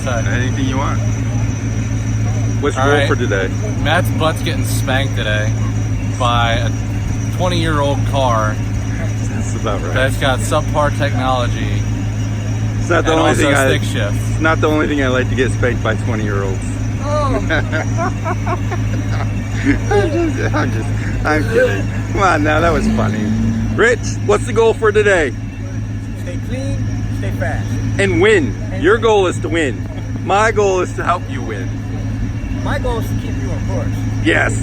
say? Anything you want. What's your goal for today? Matt's butt's getting spanked today by a 20-year-old car. That's about right. That's got subpar technology. It's not the only thing stick shift. It's not the only thing I like to get spanked by 20-year-olds. Oh. I'm kidding. Come on now, that was funny. Rich, what's the goal for today? Stay clean, stay fast. And win. Your goal is to win. My goal is to help you win. My goal is to keep you on course. Yes.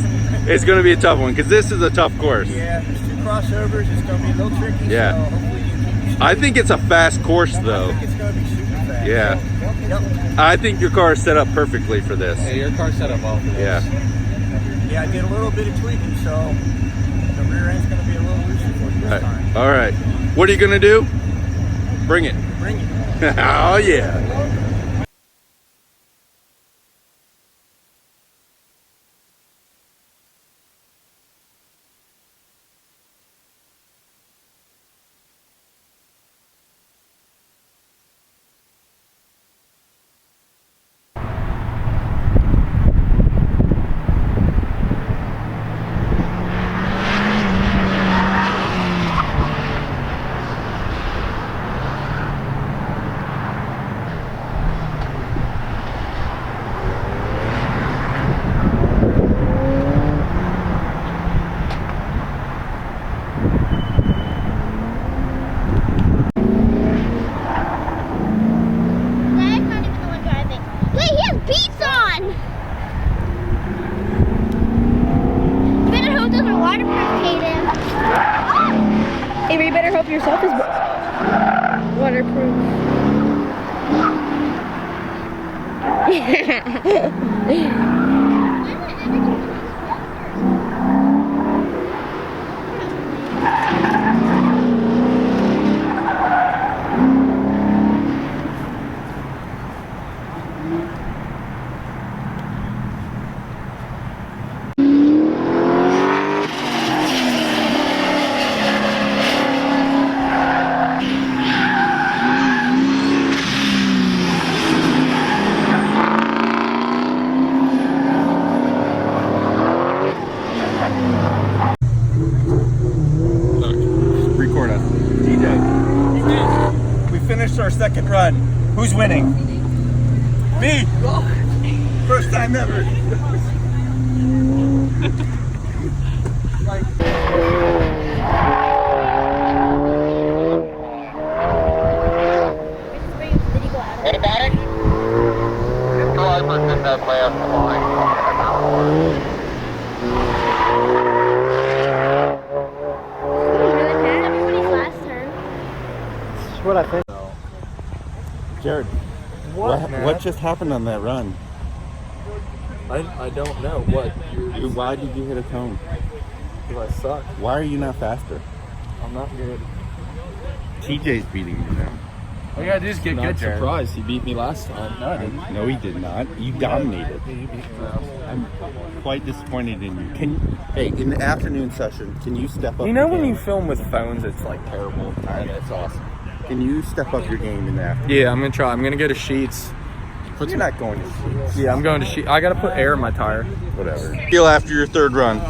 It's going to be a tough one because this is a tough course. Yeah, there's 2 crossovers. It's going to be a little tricky. Yeah. So hopefully you keep I think it's a fast course though. I think it's going to be super fast. Yeah. Yep. I think your car is set up perfectly for this. Yeah, your car's set up well for this. Yeah. Yeah, I did a little bit of tweaking, so the rear end's going to be a little looser for you this time. All right. What are you going to do? Bring it. Bring it. Oh, yeah. Avery, you better hope yourself is waterproof. Our second run. Who's winning? Me! First time ever. Hey, Maddox. This driver's in that last line. That's what I think. Jared, what just happened on that run? I don't know. What? Why did you hit a cone? Because I suck. Why are you not faster? I'm not good. TJ's beating you now. All you gotta do is get good, Jared. Surprised he beat me last time. No, I didn't. No, he did not. You dominated. You beat me. I'm quite disappointed in you. Hey, in the afternoon session, can you step up? You know your when game? you film with phones, it's like terrible. It's awesome. Can you step up your game in the afternoon? Yeah, I'm gonna try. I'm gonna go to Sheets. You're not going to Sheets. Yeah, I'm going to Sheets. I gotta put air in my tire. Whatever. Feel after your third run.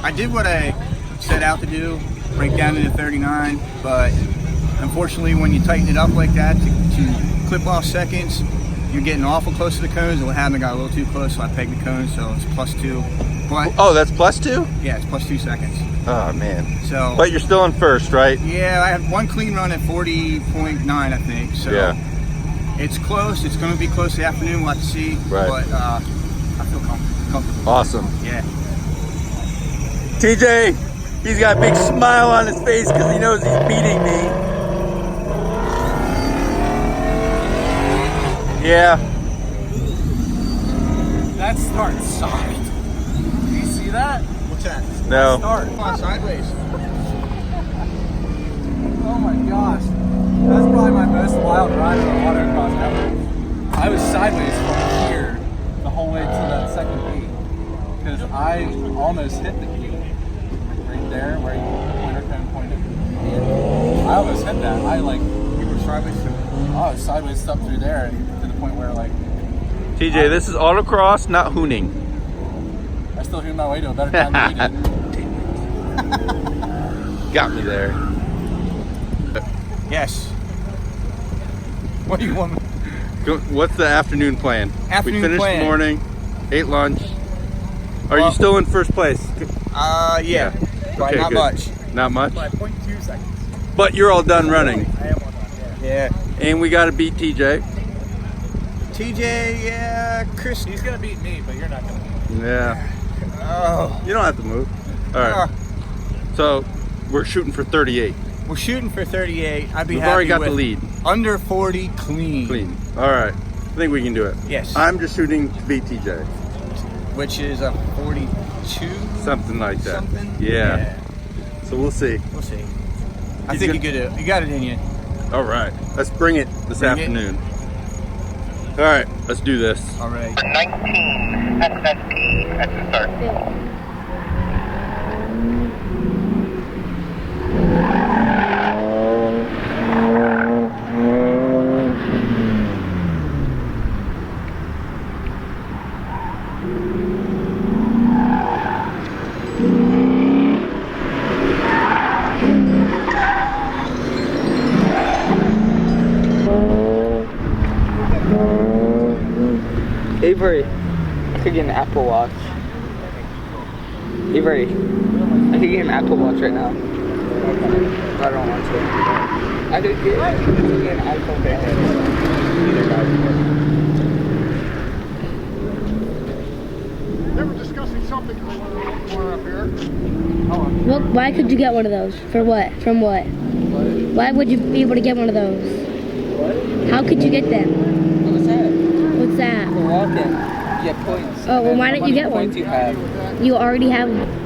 I did what I set out to do, break down into 39, but unfortunately when you tighten it up like that to clip off seconds, you're getting awful close to the cones, and what happened, I got a little too close, so I pegged the cones, so it's +2. But Oh, that's +2? yeah, it's +2 seconds. Oh, man. So, But you're still in first, right? yeah, I had one clean run at 40.9, I think. So Yeah. it's close. It's going to be close the afternoon. We'll have to see. Right. But I feel comfortable. Awesome. Yeah. TJ, he's got a big smile on his face because he knows he's beating me. Yeah. That start sucked. Do you see that? What's that? No. Start. Come on, sideways. Oh my gosh. That's probably my most wild ride on an autocross ever. I was sideways from here the whole way to that second gate. Because I almost hit the gate. Right there where the pointer cone pointed. I almost hit that. We were sideways to it. I was sideways stuck through there to the point where, like, TJ, this is autocross, not hooning. I still hear my way to a better time than you did. Got me there. Yes. What do you want? What's the afternoon plan? Afternoon we finished plan. the morning, ate lunch. Are Well, you still in first place? Yeah. But Okay, not good. much. Not much? By 0.2 seconds. But you're all done running. I am on that, yeah. Yeah. And we got to beat TJ. TJ, yeah, Chris. He's going to beat me, but you're not going to beat me. Yeah. Oh. You don't have to move. All right. So we're shooting for 38. We're shooting for 38. I'd be We've happy already got with the lead. under 40 clean. Clean. All right. I think we can do it. Yes. I'm just shooting to beat TJ. Which is a 42. Something like that. Something? Yeah. So we'll see. We'll see. I He's think gonna- you got it in you. All right. Let's bring it this Bring it. afternoon. All right. Let's do this. All right. 19 SSP at the start. Avery, I could get an Apple Watch. Avery, I could get an Apple Watch right now. But I don't want to. I could get an iPhone band. They were discussing something going on up here. Well, why could you get one of those? For what? From what? Why would you be able to get one of those? How could you get them? What was that? What's that? For walking. You get points. Oh, well, And why then didn't you how get many one? points you have. You already have one.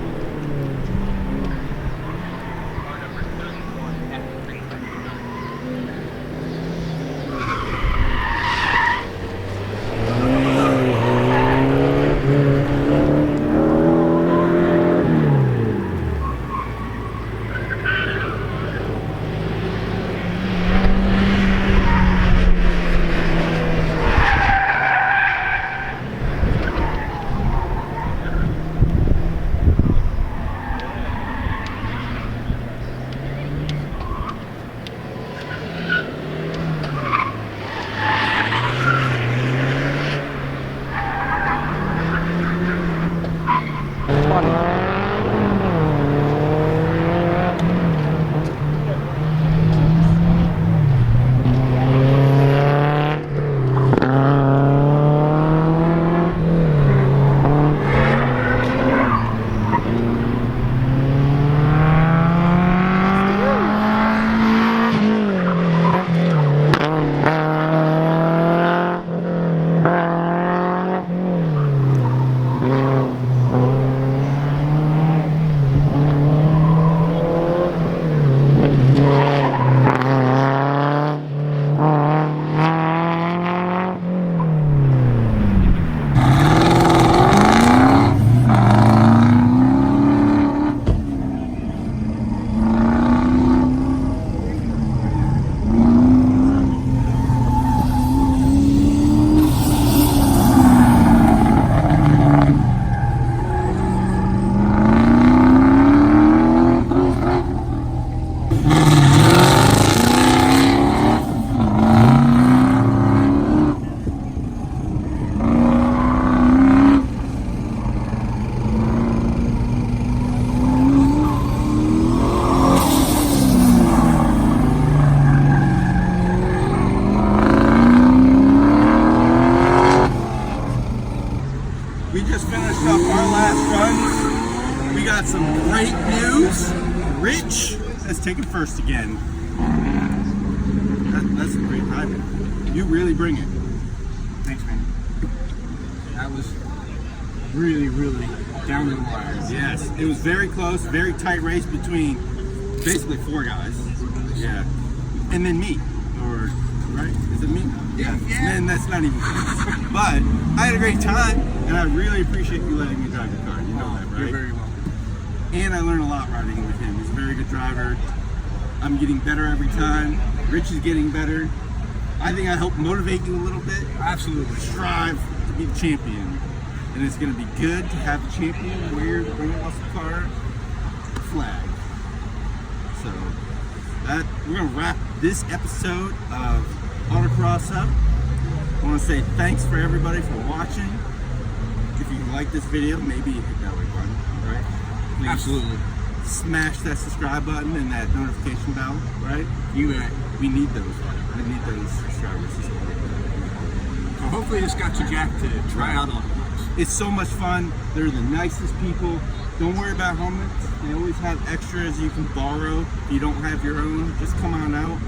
We just finished up our last run. We got some great news. Rich has taken first again. That's a great timing. You really bring it. Thanks, man. That was really, really down to the wire. Yes, it was very close, very tight race between basically four guys. Yeah, and then me, or right? Is it me? Yeah. Man, that's not even close. But I had a great time, and I really appreciate you letting me drive your car. You know that, right? You're very welcome. And I learned a lot riding with him. He's a very good driver. I'm getting better every time. Rich is getting better. I think I helped motivate you a little bit. Absolutely. Strive to be the champion. And it's going to be good to have the champion wear the Bring Lost Car flag. So we're going to wrap this episode of Autocross up. I want to say thanks for everybody for watching. If you like this video, maybe hit that like button, right? Please Absolutely. Smash that subscribe button and that notification bell, right? We need those. We need those subscribers. So hopefully this got you Jack to try out Autocross. It's so much fun. They're the nicest people. Don't worry about helmets. They always have extras you can borrow. If you don't have your own, just come on out.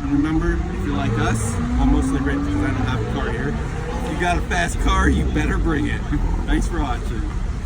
And remember, if you're like us, I'm mostly rich because I don't have a car here. If you got a fast car, you better bring it. Thanks for watching.